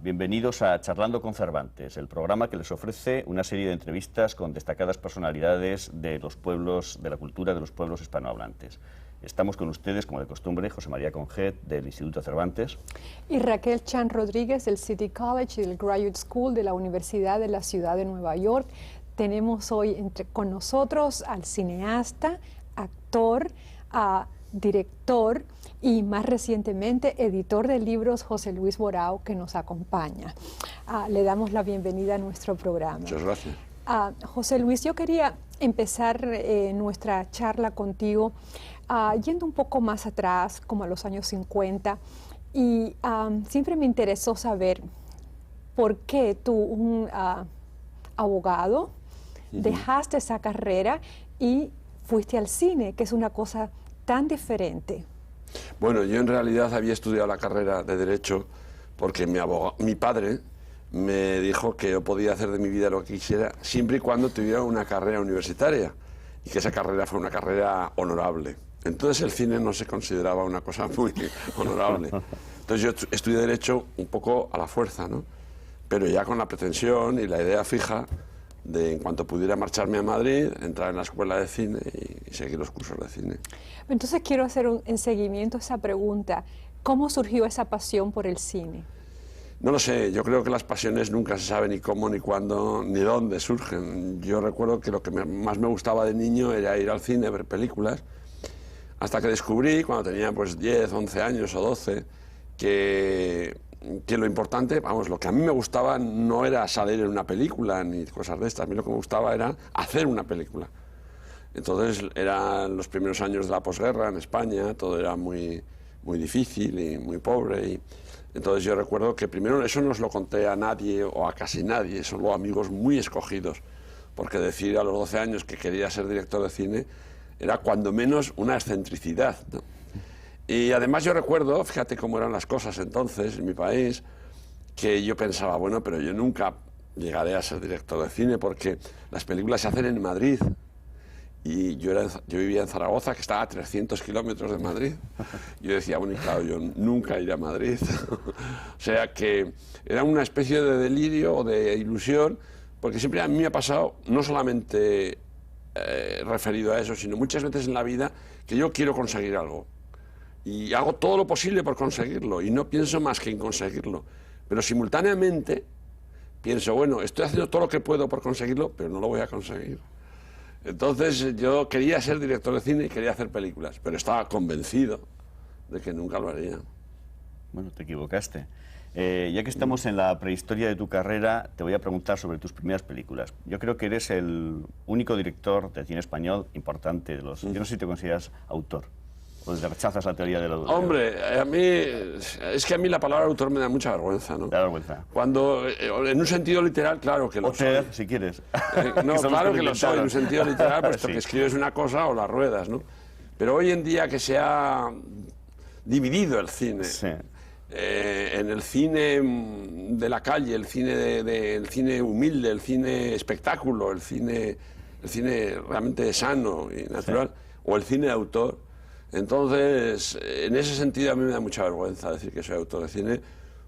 bienvenidos a Charlando con Cervantes, el programa que les ofrece una serie de entrevistas con destacadas personalidades de los pueblos, de la cultura de los pueblos hispanohablantes. Estamos con ustedes, como de costumbre, José María Conjet, del Instituto Cervantes. Y Raquel Chan Rodríguez, del City College y del Graduate School de la Universidad de la Ciudad de Nueva York. Tenemos hoy con nosotros al cineasta, actor, director y más recientemente editor de libros José Luis Borao, que nos acompaña. Le damos la bienvenida a nuestro programa. Muchas gracias. José Luis, yo quería empezar nuestra charla contigo yendo un poco más atrás, como a los años 50, y siempre me interesó saber por qué tú, un abogado, dejaste esa carrera y fuiste al cine, que es una cosa tan diferente. Bueno, yo en realidad había estudiado la carrera de Derecho porque mi padre me dijo que yo podía hacer de mi vida lo que quisiera siempre y cuando tuviera una carrera universitaria y que esa carrera fue una carrera honorable. Entonces el cine no se consideraba una cosa muy honorable. Entonces yo estudié Derecho un poco a la fuerza, ¿no? Pero ya con la pretensión y la idea fija de, en cuanto pudiera marcharme a Madrid, entrar en la escuela de cine y seguir los cursos de cine. Entonces quiero hacer en seguimiento esa pregunta. ¿Cómo surgió esa pasión por el cine? No lo sé, yo creo que las pasiones nunca se sabe ni cómo, ni cuándo, ni dónde surgen. Yo recuerdo que lo que más me gustaba de niño era ir al cine, ver películas, hasta que descubrí, cuando tenía pues 10, 11 años o 12, que lo importante, vamos, lo que a mí me gustaba no era salir en una película ni cosas de estas, a mí lo que me gustaba era hacer una película. Entonces eran los primeros años de la posguerra en España, todo era muy difícil y muy pobre, y entonces yo recuerdo que primero eso no se lo conté a nadie o a casi nadie, solo amigos muy escogidos, porque decir a los 12 años que quería ser director de cine era cuando menos una excentricidad, ¿no? Y además yo recuerdo, fíjate cómo eran las cosas entonces en mi país, que yo pensaba, bueno, pero yo nunca llegaré a ser director de cine porque las películas se hacen en Madrid. Y yo vivía en Zaragoza, que estaba a 300 kilómetros de Madrid. Yo decía, bueno, y claro, yo nunca iré a Madrid. O sea que era una especie de delirio o de ilusión, porque siempre a mí me ha pasado, no solamente referido a eso, sino muchas veces en la vida, que yo quiero conseguir algo. Y hago todo lo posible por conseguirlo, y no pienso más que en conseguirlo. Pero simultáneamente pienso, bueno, estoy haciendo todo lo que puedo por conseguirlo, pero no lo voy a conseguir. Entonces yo quería ser director de cine y quería hacer películas, pero estaba convencido de que nunca lo haría. Bueno, te equivocaste. Ya que estamos en la prehistoria de tu carrera, te voy a preguntar sobre tus primeras películas. Yo creo que eres el único director de cine español importante de los... Yo no sé si te consideras autor. ¿O rechazas la teoría del autor? Hombre, es que a mí la palabra autor me da mucha vergüenza, ¿no? Da vergüenza. Cuando, en un sentido literal, claro que lo soy. Si quieres. No, claro que lo soy, en un sentido literal, puesto que escribes una cosa o la ruedas, ¿no? Pero hoy en día que se ha dividido el cine, en el cine de la calle, el cine humilde, el cine espectáculo, el cine realmente sano y natural, o el cine de autor. Entonces, en ese sentido a mí me da mucha vergüenza decir que soy autor de cine,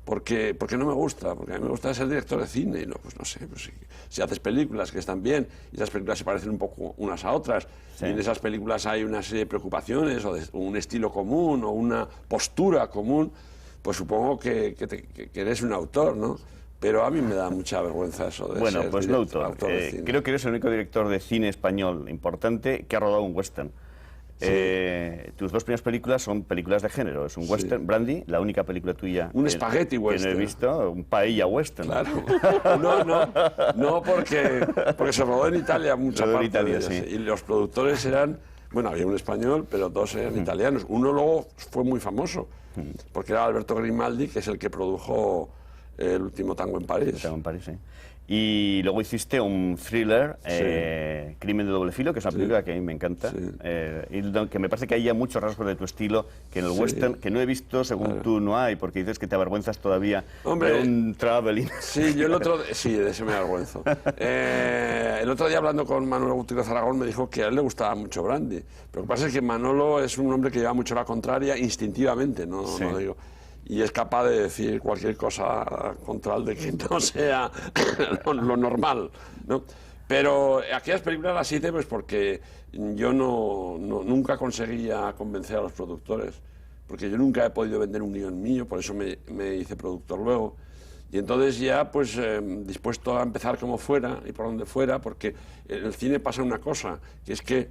porque no me gusta, porque a mí me gusta ser director de cine, y no, pues no sé, pues si haces películas que están bien, y esas películas se parecen un poco unas a otras, y en esas películas hay una serie de preocupaciones, o un estilo común, o una postura común, pues supongo que eres un autor, ¿no? Pero a mí me da mucha vergüenza eso de bueno, ser pues no autor. de cine. Creo que eres el único director de cine español importante que ha rodado un western. Sí. Tus dos primeras películas son películas de género. Es un western, Brandy, la única película tuya un spaghetti western. Que no he visto, un paella western. Claro. No, porque se rodó en Italia mucha parte. Italia, de ellas, sí. Y los productores eran, bueno, había un español, pero dos eran italianos. Uno luego fue muy famoso, porque era Alberto Grimaldi, que es el que produjo El último tango en París. Tango en París, sí. Y luego hiciste un thriller, Crimen de doble filo, que es una película que a mí me encanta, y que me parece que hay ya muchos rasgos de tu estilo que en el western, que no he visto, según tú, no hay, porque dices que te avergüenzas todavía de un traveling. Sí, yo de ese me avergüenzo. El otro día hablando con Manolo Gutiérrez Aragón me dijo que a él le gustaba mucho Brandy. Pero lo que pasa es que Manolo es un hombre que lleva mucho la contraria instintivamente, no digo. y es capaz de decir cualquier cosa con tal de que no sea lo normal, ¿no? Pero aquellas películas las hice pues porque yo nunca conseguía convencer a los productores, porque yo nunca he podido vender un guión mío, por eso me hice productor luego. Y entonces ya, pues, dispuesto a empezar como fuera y por donde fuera, porque en el cine pasa una cosa, que es que,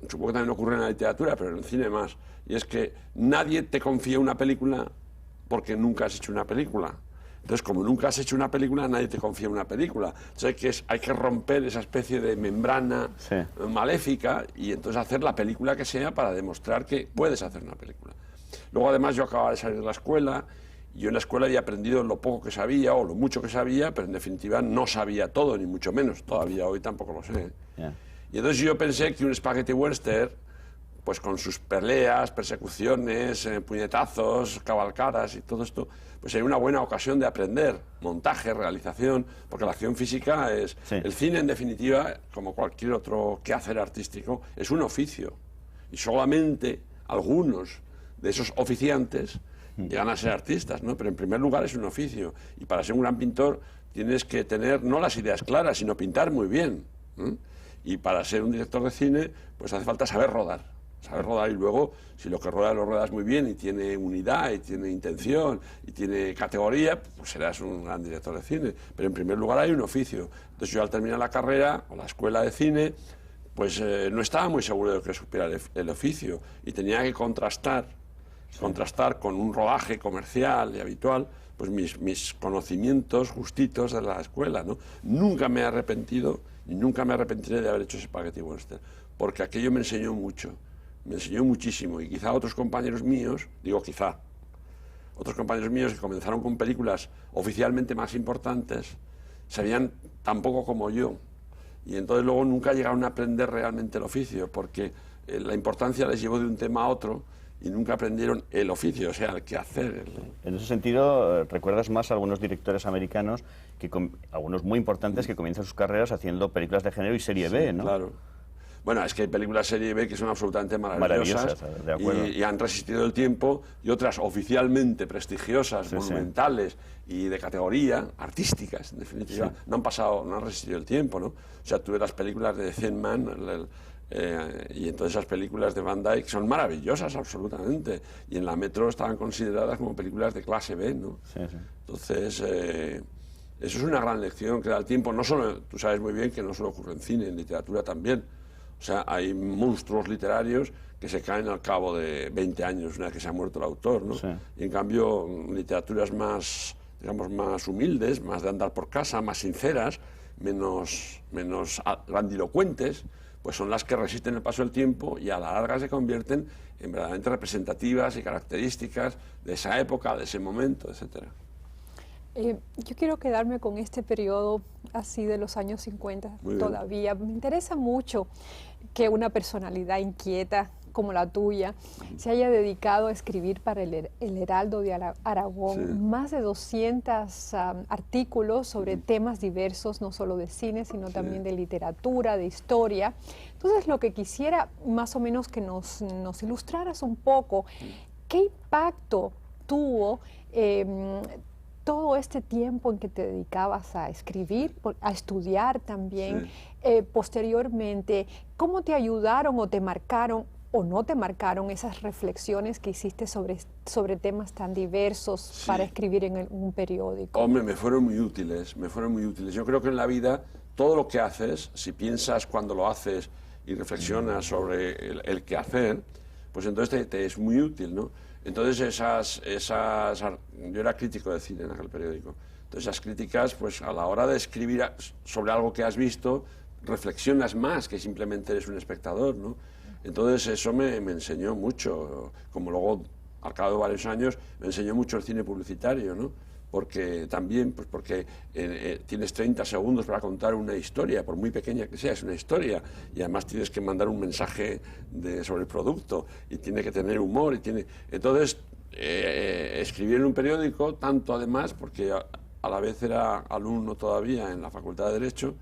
supongo que también ocurre en la literatura, pero en el cine más, y es que nadie te confía una película porque nunca has hecho una película. Entonces, como nunca has hecho una película, nadie te confía una película. Entonces hay que romper esa especie de membrana maléfica y entonces hacer la película que sea para demostrar que puedes hacer una película. Luego, además, yo acababa de salir de la escuela. Yo en la escuela había aprendido lo poco que sabía o lo mucho que sabía, pero en definitiva no sabía todo, ni mucho menos. Todavía hoy tampoco lo sé. Yeah. Y entonces yo pensé que un spaghetti western, pues con sus peleas, persecuciones, puñetazos, cabalgadas y todo esto, pues sería una buena ocasión de aprender montaje, realización, porque la acción física es... Sí. El cine, en definitiva, como cualquier otro quehacer artístico, es un oficio. Y solamente algunos de esos oficiantes llegan a ser artistas, ¿no? Pero en primer lugar es un oficio, y para ser un gran pintor tienes que tener no las ideas claras, sino pintar muy bien, ¿eh? Y para ser un director de cine, pues hace falta saber rodar, y luego, si lo que ruedas lo ruedas muy bien, y tiene unidad, y tiene intención, y tiene categoría, pues serás un gran director de cine. Pero en primer lugar hay un oficio. Entonces yo al terminar la carrera, o la escuela de cine, pues no estaba muy seguro de que supiera el oficio, y tenía que contrastar con un rodaje comercial y habitual, pues mis conocimientos justitos de la escuela, ¿no? Nunca me he arrepentido y nunca me arrepentiré de haber hecho Spaghetti Western, porque aquello me enseñó mucho, me enseñó muchísimo, y quizá otros compañeros míos, otros compañeros míos que comenzaron con películas oficialmente más importantes, sabían tan poco como yo, y entonces luego nunca llegaron a aprender realmente el oficio, porque la importancia les llevó de un tema a otro, y nunca aprendieron el oficio, o sea, el quehacer. En ese sentido, ¿recuerdas más a algunos directores americanos, algunos muy importantes, que comienzan sus carreras haciendo películas de género y serie B, ¿no? Claro. Bueno, es que hay películas serie B que son absolutamente maravillosas de acuerdo. Y han resistido el tiempo, y otras oficialmente prestigiosas, monumentales y de categoría, artísticas, en definitiva, no han resistido el tiempo, ¿no? O sea, tú ves las películas de Thin Man, y entonces esas películas de Van Dyke son maravillosas absolutamente, y en la Metro estaban consideradas como películas de clase B, ¿no? Entonces eso es una gran lección que da el tiempo. No solo, tú sabes muy bien que no solo ocurre en cine, en literatura también. O sea, hay monstruos literarios que se caen al cabo de 20 años una vez que se ha muerto el autor, ¿no? Y en cambio literaturas más, digamos, más humildes, más de andar por casa, más sinceras, menos grandilocuentes, pues son las que resisten el paso del tiempo y a la larga se convierten en verdaderamente representativas y características de esa época, de ese momento, etc. Yo quiero quedarme con este periodo así de los años 50 todavía. Me interesa mucho que una personalidad inquieta como la tuya se haya dedicado a escribir para el Heraldo de Aragón más de 200 artículos sobre temas diversos, no solo de cine, sino también de literatura, de historia. Entonces, lo que quisiera más o menos que nos ilustraras un poco, ¿qué impacto tuvo todo este tiempo en que te dedicabas a escribir, a estudiar también, posteriormente? ¿Cómo te ayudaron o te marcaron o no te marcaron esas reflexiones que hiciste sobre temas tan diversos para escribir en un periódico? Hombre, me fueron muy útiles, Yo creo que en la vida todo lo que haces, si piensas cuando lo haces y reflexionas sobre el quehacer, pues entonces te es muy útil, ¿no? Entonces yo era crítico de cine en aquel periódico. Entonces esas críticas, pues a la hora de escribir sobre algo que has visto, reflexionas más que simplemente eres un espectador, ¿no? Entonces eso me enseñó mucho, como luego al cabo de varios años me enseñó mucho el cine publicitario, ¿no? Porque también, pues porque tienes 30 segundos para contar una historia, por muy pequeña que sea, es una historia, y además tienes que mandar un mensaje sobre el producto, y tiene que tener humor, entonces escribir en un periódico, tanto además, porque a la vez era alumno todavía en la Facultad de Derecho,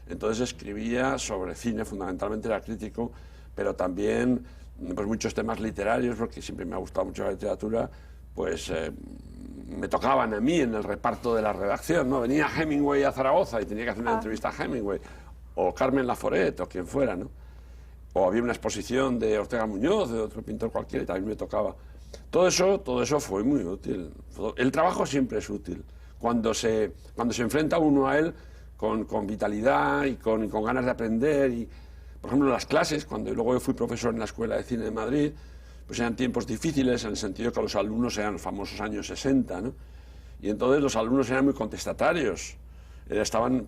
entonces escribía sobre cine, fundamentalmente era crítico, pero también pues muchos temas literarios, porque siempre me ha gustado mucho la literatura, pues me tocaban a mí en el reparto de la redacción, ¿no? Venía Hemingway a Zaragoza y tenía que hacer una entrevista a Hemingway, o Carmen Laforet, o quien fuera, ¿no? O había una exposición de Ortega Muñoz, de otro pintor cualquiera, y también me tocaba. Todo eso fue muy útil. El trabajo siempre es útil. Cuando se enfrenta uno a él con vitalidad y con ganas de aprender. Y, por ejemplo, las clases, cuando luego yo fui profesor en la Escuela de Cine de Madrid, pues eran tiempos difíciles en el sentido que los alumnos eran los famosos años 60, ¿no? Y entonces los alumnos eran muy contestatarios. Estaban,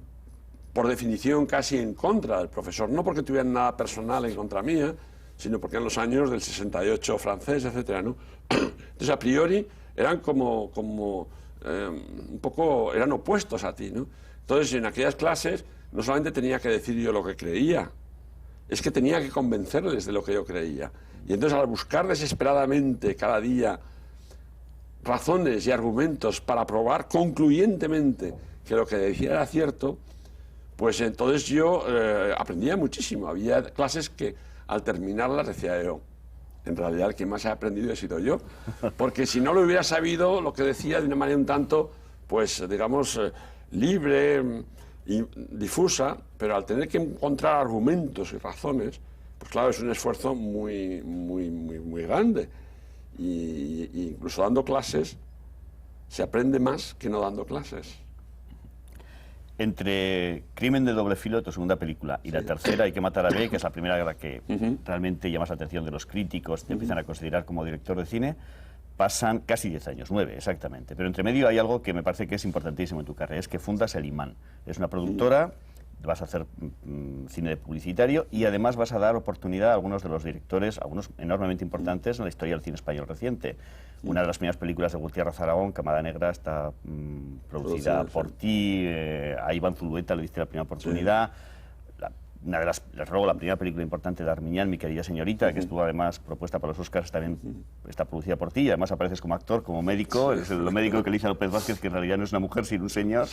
por definición, casi en contra del profesor, no porque tuvieran nada personal en contra mía, sino porque en los años del 68 francés, etcétera, ¿no? Entonces, a priori, eran un poco, eran opuestos a ti, ¿no? Entonces, en aquellas clases, no solamente tenía que decir yo lo que creía, es que tenía que convencerles de lo que yo creía. Y entonces, al buscar desesperadamente cada día razones y argumentos para probar concluyentemente que lo que decía era cierto, pues entonces yo aprendía muchísimo. Había clases que al terminarlas decía yo, en realidad el que más ha aprendido he sido yo, porque si no lo hubiera sabido lo que decía de una manera un tanto, pues digamos, libre y difusa, pero al tener que encontrar argumentos y razones, pues claro, es un esfuerzo muy grande. Y incluso dando clases se aprende más que no dando clases. Entre Crimen de doble filo, tu segunda película, y la tercera, Hay que matar a B, que es la primera de la que realmente llamas la atención de los críticos, te empiezan a considerar como director de cine, pasan casi 10 años, 9 exactamente. Pero entre medio hay algo que me parece que es importantísimo en tu carrera, es que fundas El Imán. Es una productora, vas a hacer cine publicitario y además vas a dar oportunidad a algunos de los directores, algunos enormemente importantes en la historia del cine español reciente. Una de las primeras películas de Gutiérrez Aragón, Camada Negra, está producida por ti, a Iván Zulueta le diste la primera oportunidad. Les robo la primera película importante de Armiñán, Mi querida señorita, que estuvo además propuesta para los Oscars, también está producida por ti, y además apareces como actor, como médico, es el médico que elige a López Vázquez, que en realidad no es una mujer, sino un señor.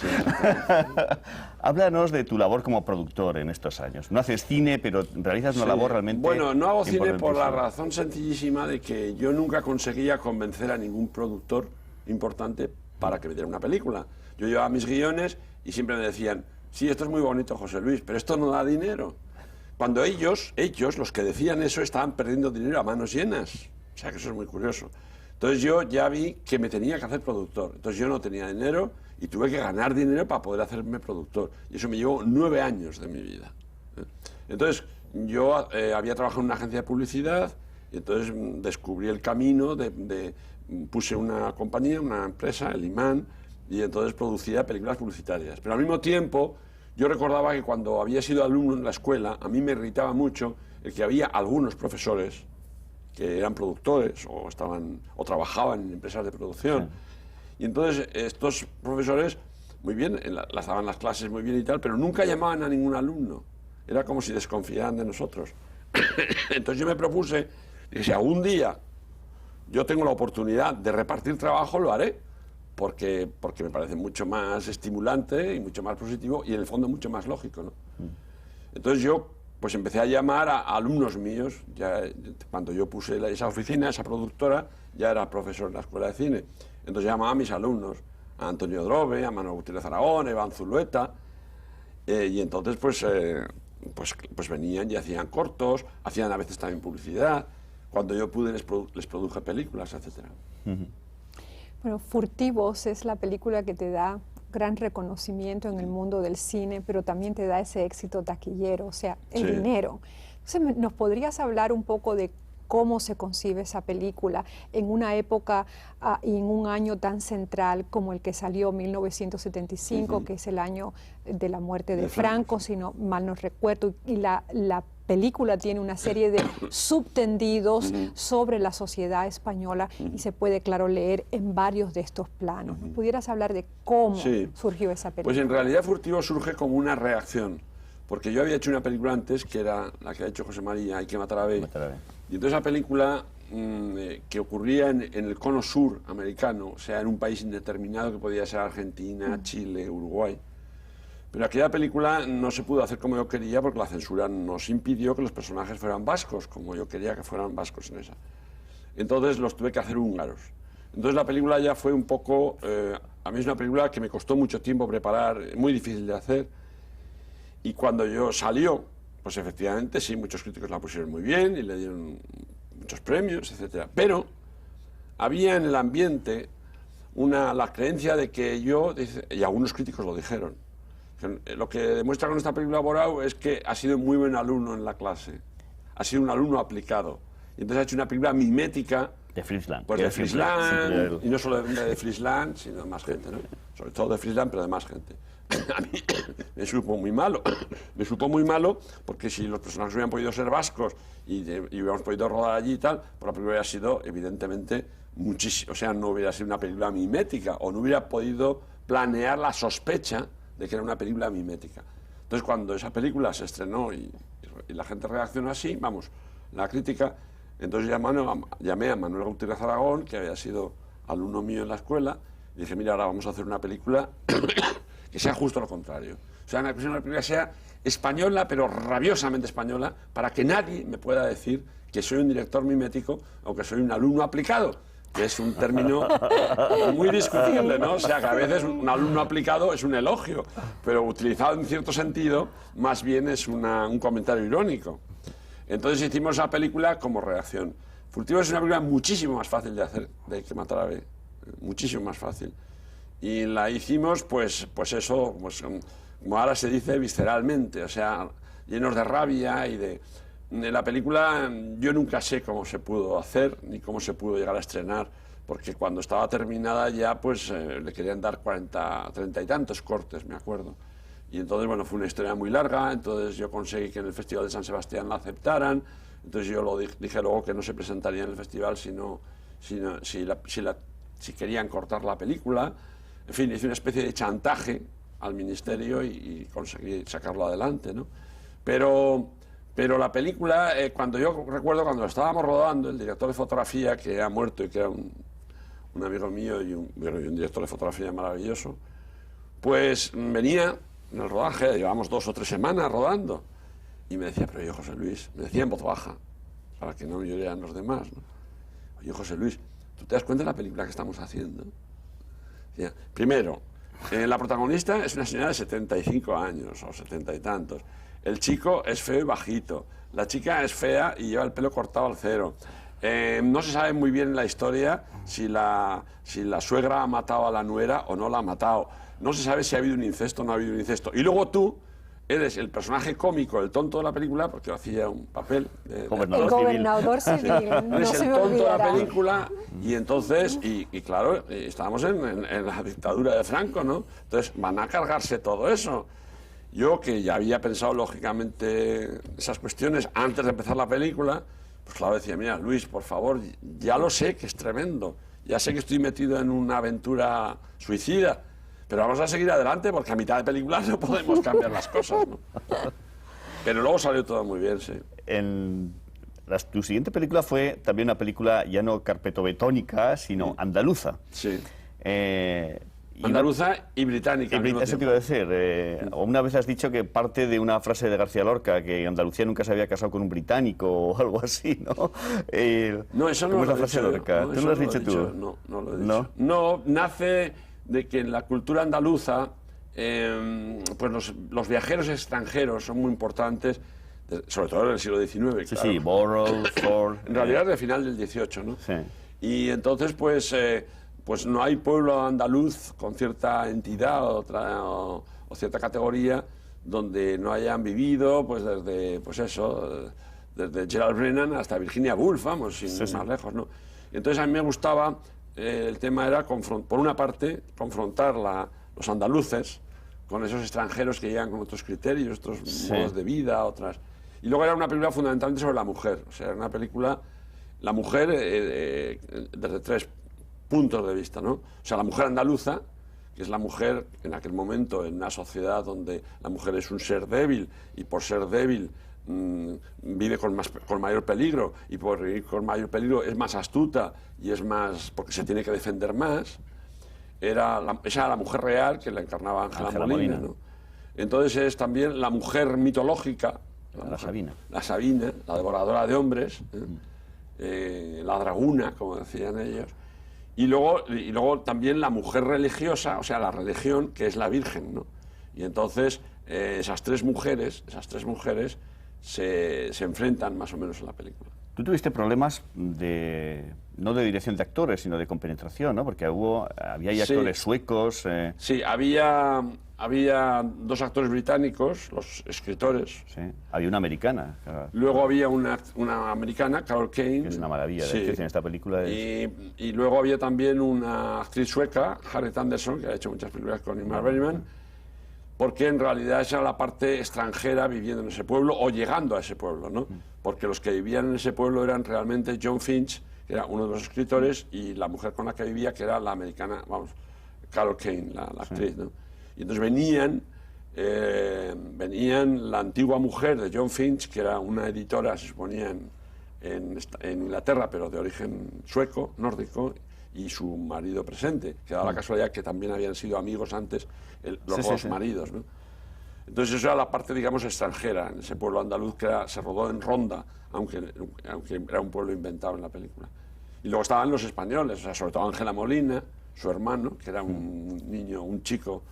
Háblanos de tu labor como productor en estos años. No haces cine, pero realizas una labor realmente... Bueno, no hago cine por la razón sencillísima de que yo nunca conseguía convencer a ningún productor importante para que me diera una película. Yo llevaba mis guiones y siempre me decían: sí, esto es muy bonito, José Luis, pero esto no da dinero. Cuando ellos, los que decían eso, estaban perdiendo dinero a manos llenas. O sea, que eso es muy curioso. Entonces yo ya vi que me tenía que hacer productor. Entonces yo no tenía dinero y tuve que ganar dinero para poder hacerme productor. Y eso me llevó 9 años de mi vida. Entonces yo había trabajado en una agencia de publicidad y entonces descubrí el camino puse una compañía, una empresa, El Imán, y entonces producía películas publicitarias. Pero al mismo tiempo, yo recordaba que cuando había sido alumno en la escuela, a mí me irritaba mucho el que había algunos profesores que eran productores o trabajaban en empresas de producción. Y entonces estos profesores, muy bien, las daban las clases muy bien y tal, pero nunca llamaban a ningún alumno. Era como si desconfiaran de nosotros. Entonces yo me propuse, que si algún día yo tengo la oportunidad de repartir trabajo, lo haré. Porque me parece mucho más estimulante y mucho más positivo y en el fondo mucho más lógico, ¿no? Entonces yo pues empecé a llamar a alumnos míos. Ya, cuando yo puse esa oficina, esa productora, ya era profesor en la Escuela de Cine. Entonces llamaba a mis alumnos, a Antonio Drobe, a Manuel Gutiérrez Aragón, a Iván Zulueta, y entonces pues venían y hacían cortos, hacían a veces también publicidad. Cuando yo pude les produje películas, etcétera. Bueno, Furtivos es la película que te da gran reconocimiento en el mundo del cine, pero también te da ese éxito taquillero, o sea, el dinero. Entonces, ¿nos podrías hablar un poco de cómo se concibe esa película en una época y en un año tan central como el que salió, 1975, que es el año de la muerte de Franco, si no mal no recuerdo, y la película tiene una serie de subtendidos sobre la sociedad española y se puede, claro, leer en varios de estos planos. ¿No pudieras hablar de cómo surgió esa película? Pues en realidad Furtivo surge como una reacción, porque yo había hecho una película antes, que era la que ha hecho José María, Hay que matar a B. Y entonces esa película que ocurría en el cono sur americano, o sea, en un país indeterminado que podía ser Argentina, Chile, Uruguay. Pero aquella película no se pudo hacer como yo quería porque la censura nos impidió que los personajes fueran vascos, como yo quería que fueran vascos en esa. Entonces los tuve que hacer húngaros. Entonces la película ya fue un poco... a mí es una película que me costó mucho tiempo preparar, muy difícil de hacer. Y cuando yo salió, pues efectivamente sí, muchos críticos la pusieron muy bien y le dieron muchos premios, etc. Pero había en el ambiente la creencia de que yo, y algunos críticos lo dijeron, que lo que demuestra con esta película Borao es que ha sido muy buen alumno en la clase, ha sido un alumno aplicado. Y entonces ha hecho una película mimética. De Frisland. Pues de Frisland, y no solo de Frisland, sino de más gente, ¿no? Sobre todo de Frisland, pero de más gente. A mí me supo muy malo. Me supo muy malo porque si los personajes hubieran podido ser vascos y hubiéramos podido rodar allí y tal, pues la película hubiera sido, evidentemente, muchísimo. O sea, no hubiera sido una película mimética o no hubiera podido planear la sospecha de que era una película mimética. Entonces, cuando esa película se estrenó y la gente reaccionó así, vamos, la crítica... Entonces llamé a Manuel Gutiérrez Aragón, que había sido alumno mío en la escuela, y dije, mira, ahora vamos a hacer una película que sea justo lo contrario. O sea, una película que sea española, pero rabiosamente española, para que nadie me pueda decir que soy un director mimético o que soy un alumno aplicado, que es un término muy discutible, ¿no? O sea, que a veces un alumno aplicado es un elogio, pero utilizado en cierto sentido, más bien es un comentario irónico. Entonces hicimos la película como reacción. Furtivo es una película muchísimo más fácil de hacer de que Matar ave, muchísimo más fácil. Y la hicimos, pues eso, pues, como ahora se dice, visceralmente, o sea, llenos de rabia y de la película. Yo nunca sé cómo se pudo hacer ni cómo se pudo llegar a estrenar, porque cuando estaba terminada ya, pues le querían dar 30 y tantos cortes, me acuerdo. Y entonces, bueno, fue una historia muy larga, entonces yo conseguí que en el Festival de San Sebastián la aceptaran, entonces yo dije luego que no se presentaría en el festival si querían cortar la película. En fin, hice una especie de chantaje al ministerio y conseguí sacarlo adelante, ¿no? Pero la película, cuando lo estábamos rodando, el director de fotografía, que ha muerto y que era un amigo mío y un director de fotografía maravilloso, pues venía en el rodaje, llevamos 2 o 3 semanas rodando, y me decía, pero oye, José Luis, me decía en voz baja, para que no me lloraran los demás, ¿no? Oye, José Luis, ¿tú te das cuenta de la película que estamos haciendo? Decía, primero, la protagonista es una señora de 75 años, o 70 y tantos. El chico es feo y bajito, la chica es fea y lleva el pelo cortado al cero. No se sabe muy bien en la historia si la suegra ha matado a la nuera o no la ha matado. No se sabe si ha habido un incesto o no ha habido un incesto. Y luego tú eres el personaje cómico, el tonto de la película, porque hacía un papel de gobernador civil. No eres se el me tonto de la olvidará. película, y entonces, y claro, estábamos en la dictadura de Franco, ¿no? Entonces van a cargarse todo eso. Yo, que ya había pensado lógicamente esas cuestiones antes de empezar la película, pues claro, decía, mira, Luis, por favor, ya lo sé que es tremendo, ya sé que estoy metido en una aventura suicida, pero vamos a seguir adelante porque a mitad de película no podemos cambiar las cosas, ¿no? Pero luego salió todo muy bien, sí. Tu siguiente película fue también una película ya no carpetobetónica, sino andaluza. Sí. Andaluza y británica. Eso te iba a decir. Una vez has dicho que parte de una frase de García Lorca, que Andalucía nunca se había casado con un británico o algo así, ¿no? No, eso no es la frase de Lorca. ¿Tú no lo has dicho tú? No lo he dicho. No, nace de que en la cultura andaluza, pues los viajeros extranjeros son muy importantes, sobre todo en el siglo XIX. Sí, claro. sí, Burroughs, Ford... En realidad es del final del XVIII, ¿no? Sí. Y entonces, pues no hay pueblo andaluz con cierta entidad o cierta categoría donde no hayan vivido, pues desde Gerald Brennan hasta Virginia Woolf, vamos, sin ir más lejos, ¿no? Entonces a mí me gustaba, el tema era, por una parte, confrontar los andaluces con esos extranjeros que llegan con otros criterios, otros modos de vida, otras... Y luego era una película fundamentalmente sobre la mujer, o sea, era una película, la mujer desde 3 puntos de vista, ¿no? O sea, la mujer andaluza, que es la mujer en aquel momento en una sociedad donde la mujer es un ser débil y por ser débil vive con mayor peligro, y por vivir con mayor peligro es más astuta y es más, porque se tiene que defender más. Esa era la mujer real que la encarnaba Ángela Molina, ¿no? Entonces es también la mujer mitológica, la Sabina, la devoradora de hombres, la draguna, como decían ellos. Y luego también la mujer religiosa, o sea, la religión, que es la Virgen, ¿no? Y entonces esas tres mujeres se enfrentan más o menos en la película. Tú tuviste problemas no de dirección de actores, sino de compenetración, ¿no? Porque había ahí actores suecos. Sí, había 2 actores británicos, los escritores. Sí, había una americana. Claro. Luego había una americana, Carol Kane. Que es una maravilla de actriz en esta película. Y luego había también una actriz sueca, Harriet Andersson, que ha hecho muchas películas con Ingmar Bergman, porque en realidad esa era la parte extranjera viviendo en ese pueblo o llegando a ese pueblo, ¿no? Porque los que vivían en ese pueblo eran realmente John Finch, que era uno de los escritores, y la mujer con la que vivía, que era la americana, vamos, Carol Kane, la actriz, ¿no? Y entonces venían la antigua mujer de John Finch, que era una editora, se suponía, en Inglaterra, pero de origen sueco, nórdico, y su marido presente, que da la casualidad que también habían sido amigos antes los dos maridos, ¿no? Entonces eso era la parte, digamos, extranjera, en ese pueblo andaluz que se rodó en Ronda, aunque era un pueblo inventado en la película. Y luego estaban los españoles, o sea, sobre todo Ángela Molina, su hermano, que era un niño, un chico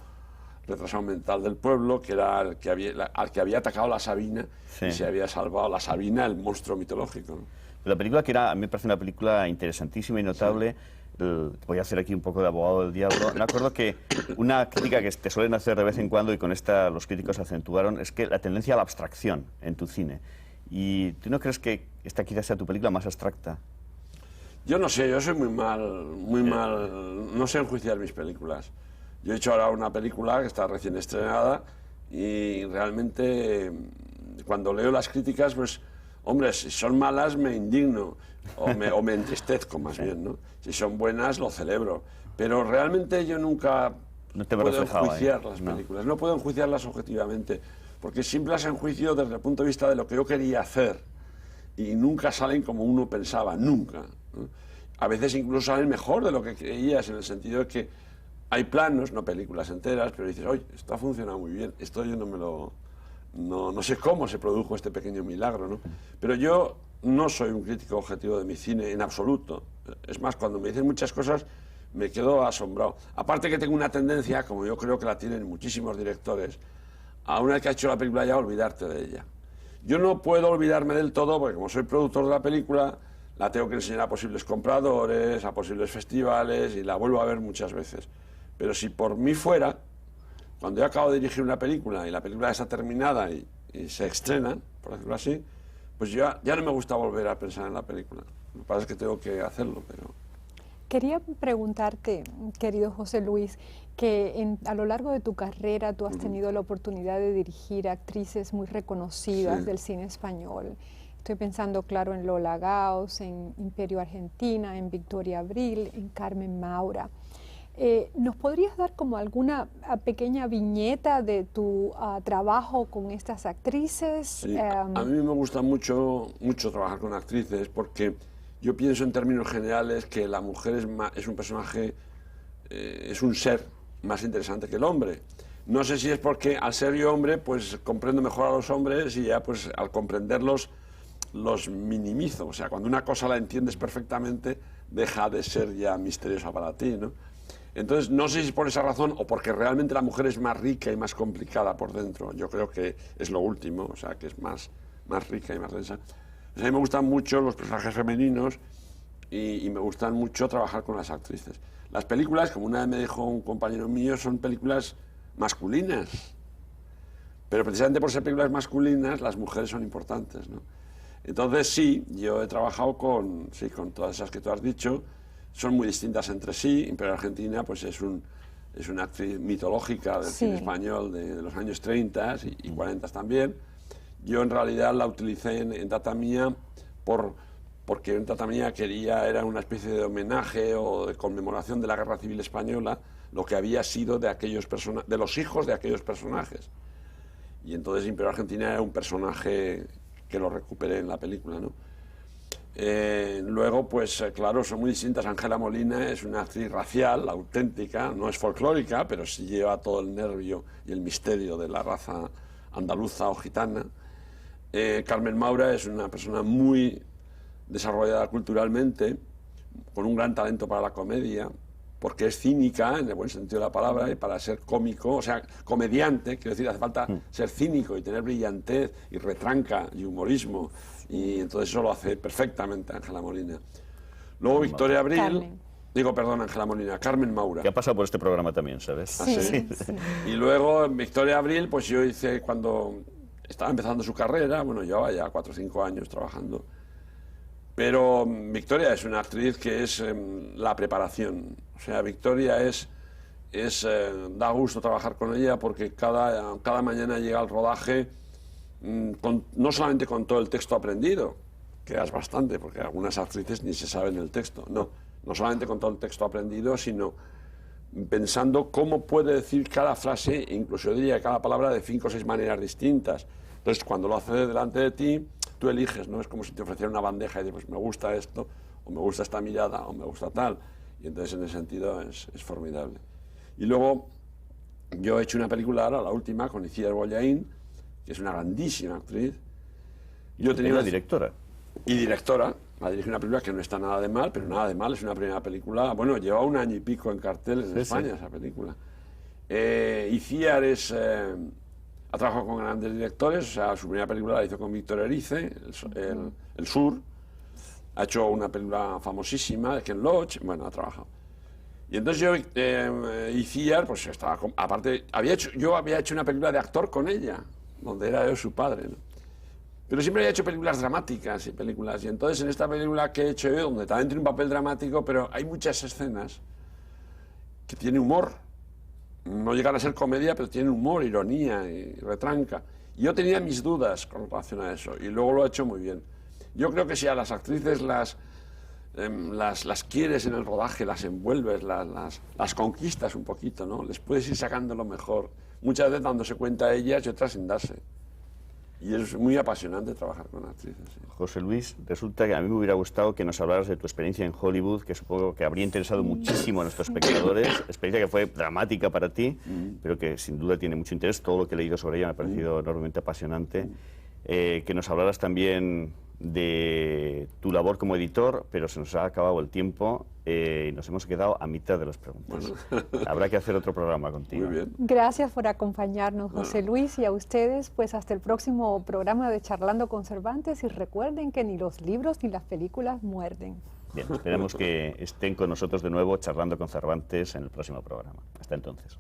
retrasado mental del pueblo, que era al que había atacado la Sabina y se había salvado la Sabina, el monstruo mitológico, ¿no? La película, a mí me parece una película interesantísima y notable. Voy a hacer aquí un poco de abogado del diablo. Me acuerdo que una crítica que te suelen hacer de vez en cuando, y con esta los críticos acentuaron, es que la tendencia a la abstracción en tu cine. ¿Y tú no crees que esta quizás sea tu película más abstracta? Yo no sé, yo soy muy mal, no sé enjuiciar mis películas. Yo he hecho ahora una película que está recién estrenada y realmente cuando leo las críticas, pues, hombre, si son malas me indigno o me entristezco más bien, ¿no? Si son buenas lo celebro, pero realmente yo nunca puedo enjuiciar las películas, no puedo enjuiciarlas objetivamente, porque siempre las enjuicio desde el punto de vista de lo que yo quería hacer y nunca salen como uno pensaba, nunca, ¿no? A veces incluso salen mejor de lo que creías, en el sentido de que hay planos, no películas enteras, pero dices, oye, esto ha funcionado muy bien, esto yo no sé cómo se produjo este pequeño milagro, ¿no? Pero yo no soy un crítico objetivo de mi cine en absoluto. Es más, cuando me dicen muchas cosas me quedo asombrado. Aparte que tengo una tendencia, como yo creo que la tienen muchísimos directores, a una vez que ha hecho la película ya olvidarte de ella. Yo no puedo olvidarme del todo porque como soy productor de la película, la tengo que enseñar a posibles compradores, a posibles festivales y la vuelvo a ver muchas veces. Pero si por mí fuera, cuando yo acabo de dirigir una película y la película está terminada y se estrena, por decirlo así, pues ya no me gusta volver a pensar en la película. Lo que pasa es que tengo que hacerlo, pero... Quería preguntarte, querido José Luis, que a lo largo de tu carrera tú has tenido la oportunidad de dirigir actrices muy reconocidas del cine español. Estoy pensando, claro, en Lola Gauss, en Imperio Argentina, en Victoria Abril, en Carmen Maura. ¿Nos podrías dar como alguna pequeña viñeta de tu trabajo con estas actrices? Sí, a mí me gusta mucho trabajar con actrices porque yo pienso en términos generales que la mujer es un personaje, es un ser más interesante que el hombre. No sé si es porque al ser yo hombre, pues comprendo mejor a los hombres y ya pues al comprenderlos los minimizo. O sea, cuando una cosa la entiendes perfectamente, deja de ser ya misteriosa para ti, ¿no? Entonces, no sé si es por esa razón o porque realmente la mujer es más rica y más complicada por dentro. Yo creo que es lo último, o sea, que es más rica y más densa. A mí me gustan mucho los personajes femeninos y me gustan mucho trabajar con las actrices. Las películas, como una vez me dijo un compañero mío, son películas masculinas. Pero precisamente por ser películas masculinas, las mujeres son importantes, ¿no? Entonces, sí, yo he trabajado con todas esas que tú has dicho. Son muy distintas entre sí. Imperio Argentina pues es una actriz mitológica del cine español de los años 30 y 40 también. Yo en realidad la utilicé en Tata Mía porque en Tata Mía era una especie de homenaje o de conmemoración de la Guerra Civil Española, lo que había sido de los hijos de aquellos personajes. Y entonces Imperio Argentina era un personaje que lo recuperé en la película, ¿no? Luego, pues claro, son muy distintas. Ángela Molina es una actriz racial, auténtica, no es folclórica, pero sí lleva todo el nervio y el misterio de la raza andaluza o gitana. Carmen Maura es una persona muy desarrollada culturalmente, con un gran talento para la comedia, porque es cínica, en el buen sentido de la palabra, y para ser cómico, o sea, comediante, quiero decir, hace falta ser cínico y tener brillantez y retranca y humorismo, y entonces eso lo hace perfectamente Ángela Molina. Luego Victoria Abril, Ángela Molina, Carmen Maura. Que ha pasado por este programa también, ¿sabes? Sí, sí. Y luego en Victoria Abril, pues yo hice cuando estaba empezando su carrera, bueno, llevaba ya 4 o 5 años trabajando, pero Victoria es una actriz que es la preparación. O sea, Victoria da gusto trabajar con ella porque cada mañana llega al rodaje no solamente con todo el texto aprendido, que es bastante, porque algunas actrices ni se saben el texto, no solamente con todo el texto aprendido, sino pensando cómo puede decir cada frase, incluso yo diría cada palabra de 5 o 6 maneras distintas. Entonces, cuando lo hace delante de ti, tú eliges, ¿no? Es como si te ofreciera una bandeja y dices, pues me gusta esto, o me gusta esta mirada, o me gusta tal. Y entonces, en ese sentido, es formidable. Y luego, yo he hecho una película ahora, la última, con Icíar Bollaín, que es una grandísima actriz. Yo tenía una directora. Y directora. Ha dirigido una película que no está nada de mal, pero nada de mal, es una primera película. Bueno, lleva 1 año y pico en carteles en España, esa película. Icíar ha trabajado con grandes directores, o sea, su primera película la hizo con Víctor Erice, El Sur. Ha hecho una película famosísima de Ken Loach, bueno, ha trabajado. Y entonces yo, Icíar, pues estaba, aparte, yo había hecho una película de actor con ella, donde era yo su padre, ¿no? Pero siempre había hecho películas dramáticas y entonces en esta película que he hecho yo, donde también tiene un papel dramático, pero hay muchas escenas que tiene humor. No llegan a ser comedia, pero tienen humor, ironía y retranca. Y yo tenía mis dudas con relación a eso, y luego lo ha hecho muy bien. Yo creo que si a las actrices las quieres en el rodaje, las envuelves, las conquistas un poquito, ¿no? Les puedes ir sacando lo mejor. Muchas veces dándose cuenta de ellas y otras sin darse. Y es muy apasionante trabajar con actrices. Sí. José Luis, resulta que a mí me hubiera gustado que nos hablaras de tu experiencia en Hollywood, que supongo que habría interesado muchísimo a nuestros espectadores, experiencia que fue dramática para ti, pero que sin duda tiene mucho interés. Todo lo que he leído sobre ella me ha parecido enormemente apasionante. Que nos hablaras también de tu labor como editor, pero se nos ha acabado el tiempo y nos hemos quedado a mitad de las preguntas. Bueno. Habrá que hacer otro programa contigo. Muy bien. Gracias por acompañarnos, José Luis, y a ustedes, pues hasta el próximo programa de Charlando con Cervantes, y recuerden que ni los libros ni las películas muerden. Bien, esperemos que estén con nosotros de nuevo charlando con Cervantes en el próximo programa. Hasta entonces.